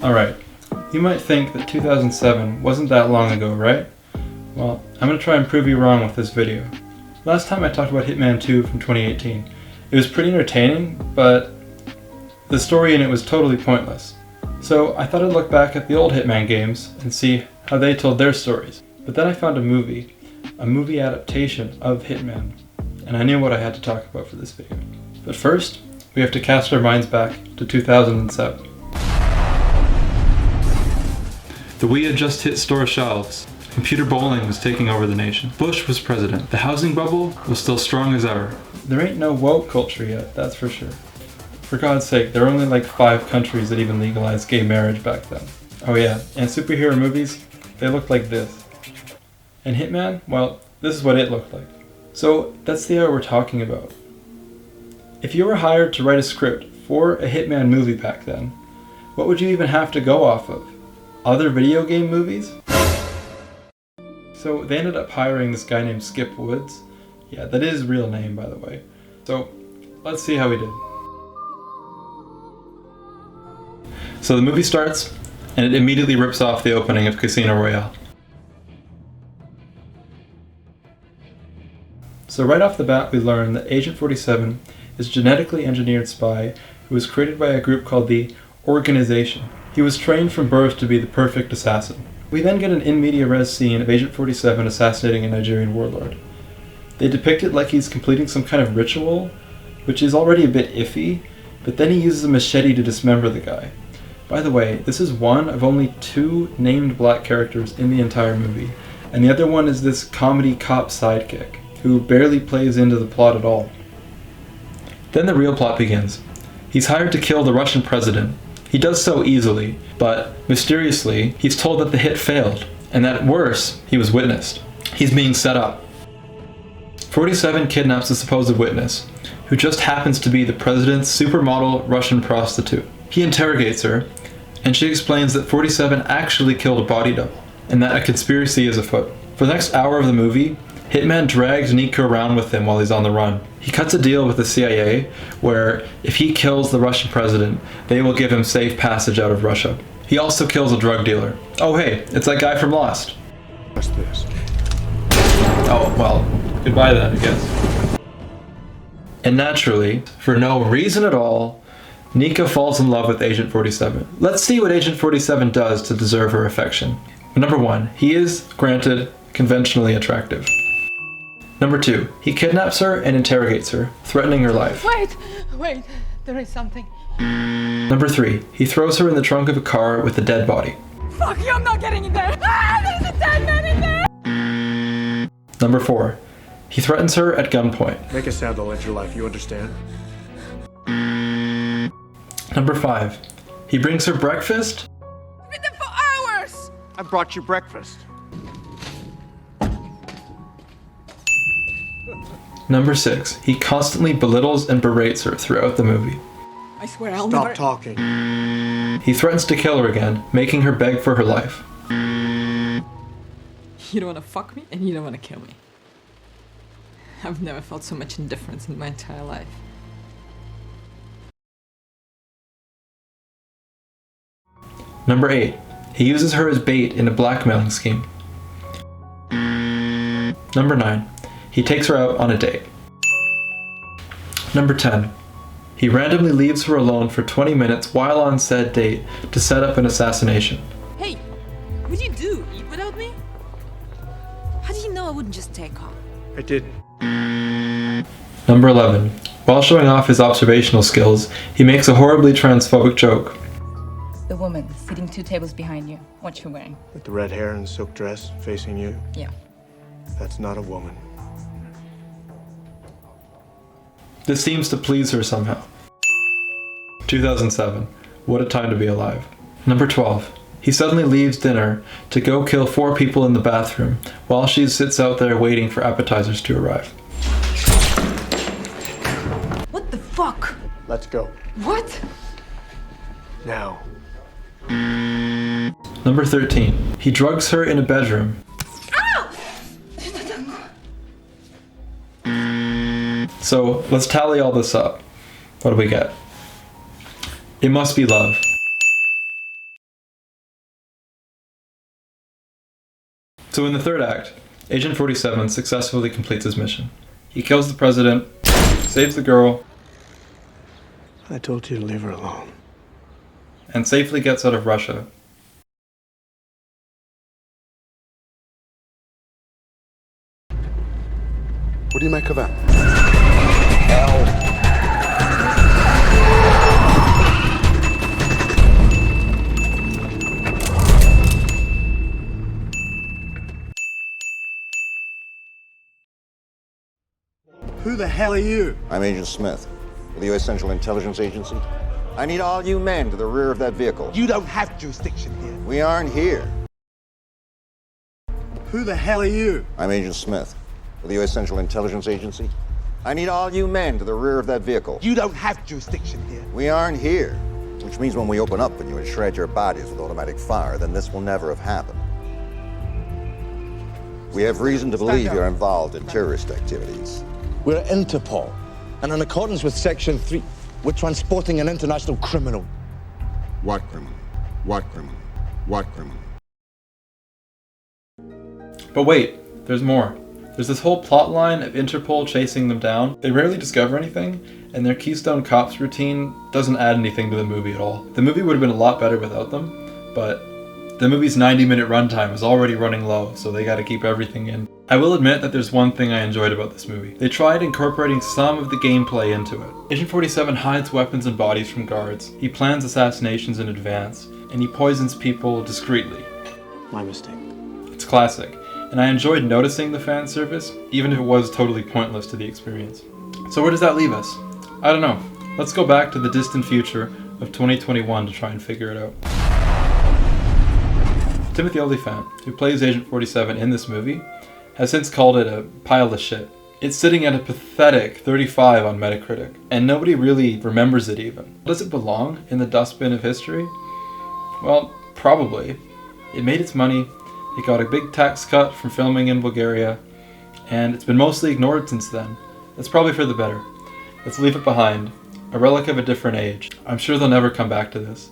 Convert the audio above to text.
Alright, you might think that 2007 wasn't that long ago, right? Well, I'm going to try and prove you wrong with this video. Last time I talked about Hitman 2 from 2018. It was pretty entertaining, but the story in it was totally pointless. So I thought I'd look back at the old Hitman games and see how they told their stories. But then I found a movie adaptation of Hitman, and I knew what I had to talk about for this video. But first, we have to cast our minds back to 2007. The Wii had just hit store shelves. Computer bowling was taking over the nation. Bush was president. The housing bubble was still strong as ever. There ain't no woke culture yet, that's for sure. For God's sake, there are only like 5 countries that even legalized gay marriage back then. Oh yeah, and superhero movies, they looked like this. And Hitman, well, this is what it looked like. So that's the era we're talking about. If you were hired to write a script for a Hitman movie back then, what would you even have to go off of? Other video game movies? So they ended up hiring this guy named Skip Woods. Yeah, that is his real name, by the way. So let's see how he did. So the movie starts, and it immediately rips off the opening of Casino Royale. So right off the bat we learn that Agent 47 is a genetically engineered spy who was created by a group called the Organization. He was trained from birth to be the perfect assassin. We then get an in media res scene of Agent 47 assassinating a Nigerian warlord. They depict it like he's completing some kind of ritual, which is already a bit iffy, but then he uses a machete to dismember the guy. By the way, this is one of only 2 named black characters in the entire movie, and the other one is this comedy cop sidekick, who barely plays into the plot at all. Then the real plot begins. He's hired to kill the Russian president. He does so easily, but mysteriously, he's told that the hit failed, and that worse, he was witnessed. He's being set up. 47 kidnaps a supposed witness, who just happens to be the president's supermodel Russian prostitute. He interrogates her, and she explains that 47 actually killed a body double, and that a conspiracy is afoot. For the next hour of the movie, Hitman drags Nico around with him while he's on the run. He cuts a deal with the CIA where if he kills the Russian president, they will give him safe passage out of Russia. He also kills a drug dealer. Oh hey, it's that guy from Lost. What's this? Oh, well, goodbye then, I guess. And naturally, for no reason at all, Nico falls in love with Agent 47. Let's see what Agent 47 does to deserve her affection. Number 1, he is, granted, conventionally attractive. Number 2, he kidnaps her and interrogates her, threatening her life. Wait, there is something. Number 3, he throws her in the trunk of a car with a dead body. Fuck you, I'm not getting in there! There's a dead man in there! Number 4, he threatens her at gunpoint. Make a sound, I'll end your life, you understand? Number 5, he brings her breakfast. Been there for hours! I brought you breakfast. Number 6, he constantly belittles and berates her throughout the movie. I swear I'll Stop never... talking. He threatens to kill her again, making her beg for her life. You don't want to fuck me, and you don't want to kill me. I've never felt so much indifference in my entire life. Number 8, he uses her as bait in a blackmailing scheme. Number 9, he takes her out on a date. Number 10, he randomly leaves her alone for 20 minutes while on said date to set up an assassination. Hey, what'd you do? Eat without me? How do you know I wouldn't just take off? I did. Number 11, while showing off his observational skills, he makes a horribly transphobic joke. The woman sitting 2 tables behind you. What you wearing? With the red hair and silk dress facing you. Yeah. That's not a woman. This seems to please her somehow. 2007. What a time to be alive. Number 12. He suddenly leaves dinner to go kill 4 people in the bathroom while she sits out there waiting for appetizers to arrive. What the fuck? Let's go. What? Now. Number 13. He drugs her in a bedroom. So let's tally all this up. What do we get? It must be love. So in the third act, Agent 47 successfully completes his mission. He kills the president, saves the girl, I told you to leave her alone. and safely gets out of Russia. What do you make of that? Who the hell are you? I'm Agent Smith, with the U.S. Central Intelligence Agency. I need all you men to the rear of that vehicle. You don't have jurisdiction here. We aren't here. Who the hell are you? I'm Agent Smith, with the U.S. Central Intelligence Agency. I need all you men to the rear of that vehicle. You don't have jurisdiction here. We aren't here, which means when we open up on you and shred your bodies with automatic fire, then this will never have happened. We have reason to believe you're involved in terrorist activities. We're Interpol, and in accordance with Section 3, we're transporting an international criminal. What criminal? What criminal? What criminal? But wait, there's more. There's this whole plot line of Interpol chasing them down. They rarely discover anything, and their Keystone Cops routine doesn't add anything to the movie at all. The movie would have been a lot better without them, but the movie's 90-minute runtime is already running low, so they gotta keep everything in. I will admit that there's one thing I enjoyed about this movie. They tried incorporating some of the gameplay into it. Agent 47 hides weapons and bodies from guards. He plans assassinations in advance, and he poisons people discreetly. My mistake. It's classic, and I enjoyed noticing the fan service, even if it was totally pointless to the experience. So where does that leave us? I don't know. Let's go back to the distant future of 2021 to try and figure it out. Timothy Olyphant, who plays Agent 47 in this movie, has since called it a pile of shit. It's sitting at a pathetic 35 on Metacritic, and nobody really remembers it even. Does it belong in the dustbin of history? Well, probably. It made its money, it got a big tax cut from filming in Bulgaria, and it's been mostly ignored since then. That's probably for the better. Let's leave it behind. A relic of a different age. I'm sure they'll never come back to this.